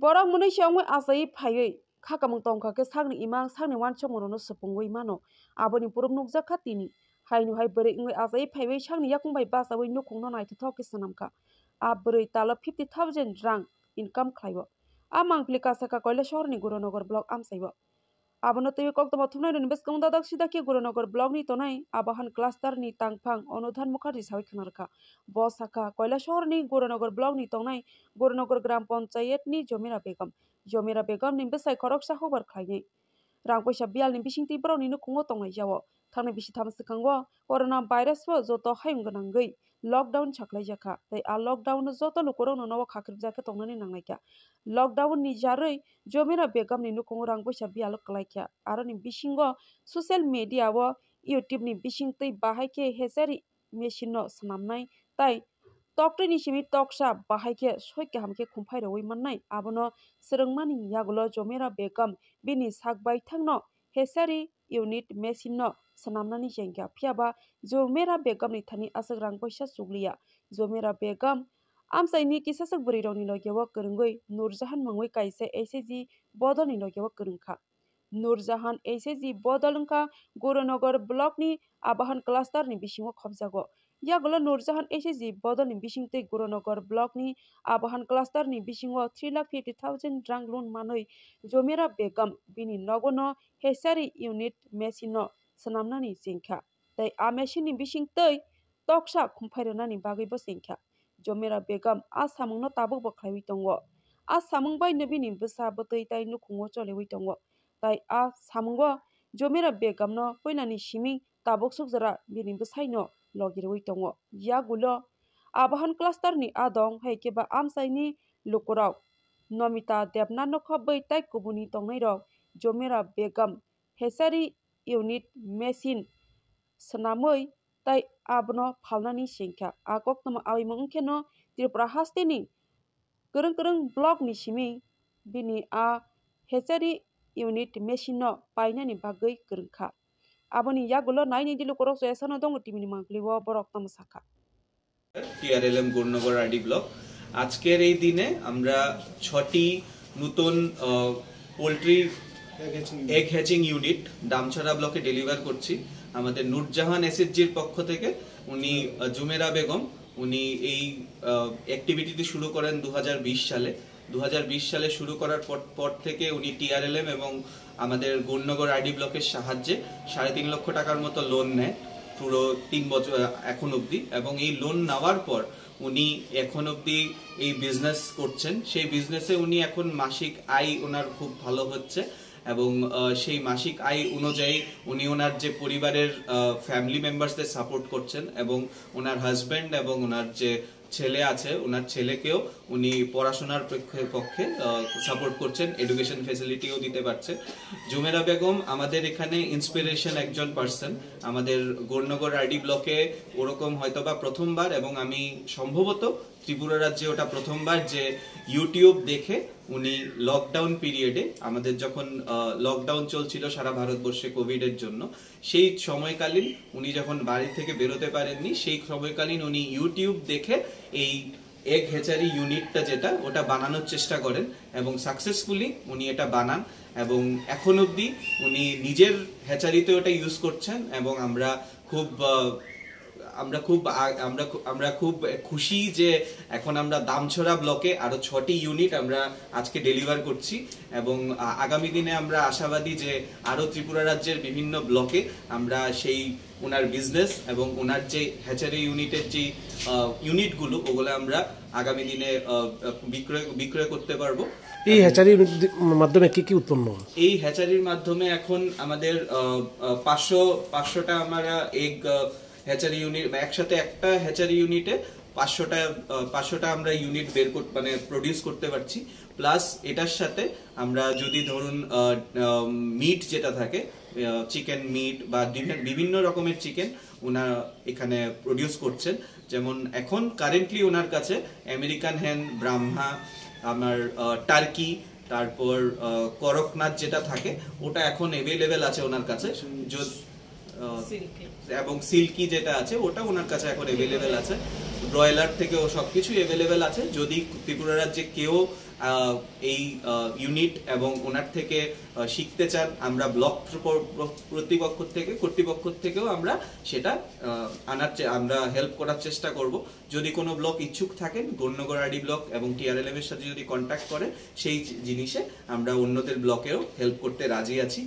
Borok munai siangmui asai phaiui khakamung tongkha ke sagni imang sagni wan chomorono sepungui mano aboni purum nukjak tini hainu hai bere ingui asai phaiui sagni yakung bai basawi nukungno naithothok ke sanamkha a bere talo 50,000 rang income khlaibo a mangpili kasaka koila shahorni Gurunagar block amsaibo abono tei koktoma thumnai roni beskang dadak sida ke Gurunagar block ni tonai abahan cluster ni tangphang Onodhan Mukherjee sawi khnarkha bo saka koila shahorni Gurunagar block ni tongnai Gurunagar gram panchayat ni Jomira Begum ni besai khoroksa hobar khlainai rang paisa bial ni bisingti borok ni nukungo tongnai jao thangni bisi thamsikango corona virus bo joto hayung ganangui lockdown saklaijaka tei a lockdown no joto lukorok no no khakribjak tongnani nangnaikya lockdown ni jarui Jomira Begum ni nukungo rang paisa bial klaikya aro ni bisingo social media o YouTube ni bisingtui bahaike hechari machine no swnamnai tai Tokti ni simi toksa bahaike soike hamke khumphai roi mannai abono srengmani yagulo Jomira Begum bini sakbai thangno hechari unit machine no swnamnani jengkha phiaba Jomira Begum ni thani asok rang paisa chukliya Jomira Begum amsaini kisasak buri rokni logeo kwrwngui Nurjahan mungwi kaisa SSG bodol ni logeo kwrwngkha Nurjahan SSG bodol wngkha Gurunagar block ni abahan cluster ni bisingo khopjago yagulo Nurjahan SSG bodol ni bisingtui Gurunagar block ni abahan cluster ni bisingo 3,50,000 rang loan manui Jomira Begum bini nogono hechari unit machine no swnamnani jengkha tei a machine ni bisingtui toksa khumphaironani bagui bo jengkha Jomira Begum a samung no tabuk bo khlaiwi tongo a samung bai no bini bwsa bwtui tai nukungo choliwi tongo tai a samungo Jomira Begum no poilani simi tabuk sukjara bini bwsai no logirwi tongo yagulo abahan cluster ni adong haikeba amsaini lukurok Nomita Debnath no khopbui tai kubuni tongnai rok Jomira Begum hechari unit machine swnamui tai abono phalnani sengkha a koktoma awimung wngkheno Tripura haste ni kwrwng block ni simi bini a hechari unit machine no painani bagui kwrwngkha aboni yagulo naini dilu korok soyasano dongo timi ni mangpiliwo borok tamsakha TRLM Gurunagar RD block আজকের এই দিনে আমরা 6টি নতুন poultry egg hatching unit Damchhara ব্লকে deliver করছি আমাদের নূরজাহান এসএসজির পক্ষ থেকে উনি জুমেরা বেগম উনি এই অ্যাক্টিভিটিটি শুরু করেন 2020 সালে 2020 সালে শুরু করার পর থেকে উনি TRLM এবং আমাদের গুরুনগর আইডি ব্লকের সাহায্যে 3.5 লক্ষ টাকার মতো লোন নেয় পুরো 3 বছর এখন অবধি এবং এই লোন নেওয়ার পর উনি এখন অবধি এই বিজনেস করছেন সেই বিজনেসে উনি এখন মাসিক আয় ওনার খুব ভালো হচ্ছে এবং সেই মাসিক আয় অনুযায়ী উনি ওনার যে পরিবারের ফ্যামিলি মেম্বারসদের সাপোর্ট করছেন এবং ওনার হাজবেন্ড এবং ওনার যে ছেলে আছে ওনার ছেলেকেও উনি পড়াশোনার পক্ষে সাপোর্ট করছেন এডুকেশন ফ্যাসিলিটিও দিতে পারছে জুমেরা বেগম আমাদের এখানে ইন্সপিরেশন একজন পার্সন আমাদের গুরুনগর আরডি ব্লকে ওরকম হয়তোবা প্রথমবার এবং আমি সম্ভবত ত্রিপুরা রাজ্যে ওটা প্রথমবার যে ইউটিউব দেখে উনি লকডাউন পিরিয়ডে আমাদের যখন লকডাউন চলছিল সারা ভারতবর্ষে কোভিড এর জন্য সেই সময়কালীন উনি যখন বাড়ি থেকে বেরোতে পারেননি সেই সময়কালীন উনি ইউটিউব দেখে এই এগ হ্যাচারি ইউনিটটা যেটা ওটা বানানোর চেষ্টা করেন এবং সাকসেসফুলি উনি এটা বানান এবং এখন অবধি উনি নিজের হ্যাচারিতে ওটা ইউজ করছেন এবং আমরা খুব খুশি যে এখন আমরা দামছড়া ব্লকে আরো 6টি ইউনিট আমরা আজকে ডেলিভার করছি এবং আগামী দিনে আমরা আশাবাদী যে আরো ত্রিপুরা রাজ্যের বিভিন্ন ব্লকে আমরা সেই ওনার বিজনেস এবং ওনার যে হ্যাচারি ইউনিটের যে ইউনিটগুলো ওগুলো আমরা আগামী দিনে বিক্রয় করতে পারবো এই হ্যাচারির মাধ্যমে কি কি উৎপন্ন এই হ্যাচারির মাধ্যমে এখন আমাদের 500টা আমরা এগ হ্যাচারি ইউনিট একসাথে একটা হ্যাচারি ইউনিটে 500টা আমরা ইউনিট মানে প্রডিউস করতে পারছি প্লাস এটার সাথে আমরা যদি ধরুন মিট যেটা থাকে চিকেন মিট বা বিভিন্ন রকমের চিকেন ওনারা এখানে প্রডিউস করছেন যেমন এখন কারেন্টলি ওনার কাছে আমেরিকান হেন ব্রাহ্মা আমার টার্কি তারপর করকনাথ যেটা থাকে ওটা এখন অ্যাভেলেবেল আছে ওনার কাছে এবং সিল্কি যেটা আছে ওটা ওনার কাছে এখন অ্যাভেলেবেল আছে ব্রয়লার থেকে ও সবকিছু অ্যাভেলেবেল আছে যদি ত্রিপুরা রাজ্যে কেউ এই ইউনিট এবং ওনার থেকে শিখতে চান, আমরা ব্লক কর্তৃপক্ষ থেকেও আমরা সেটা আমরা হেল্প করার চেষ্টা করব। যদি কোনো ব্লক ইচ্ছুক থাকেন, গৌরনগর আরডি ব্লক এবং টিআরএলএম এর সাথে যদি কন্ট্যাক্ট করে, সেই জিনিসে আমরা অন্যদের ব্লকেও হেল্প করতে রাজি আছি।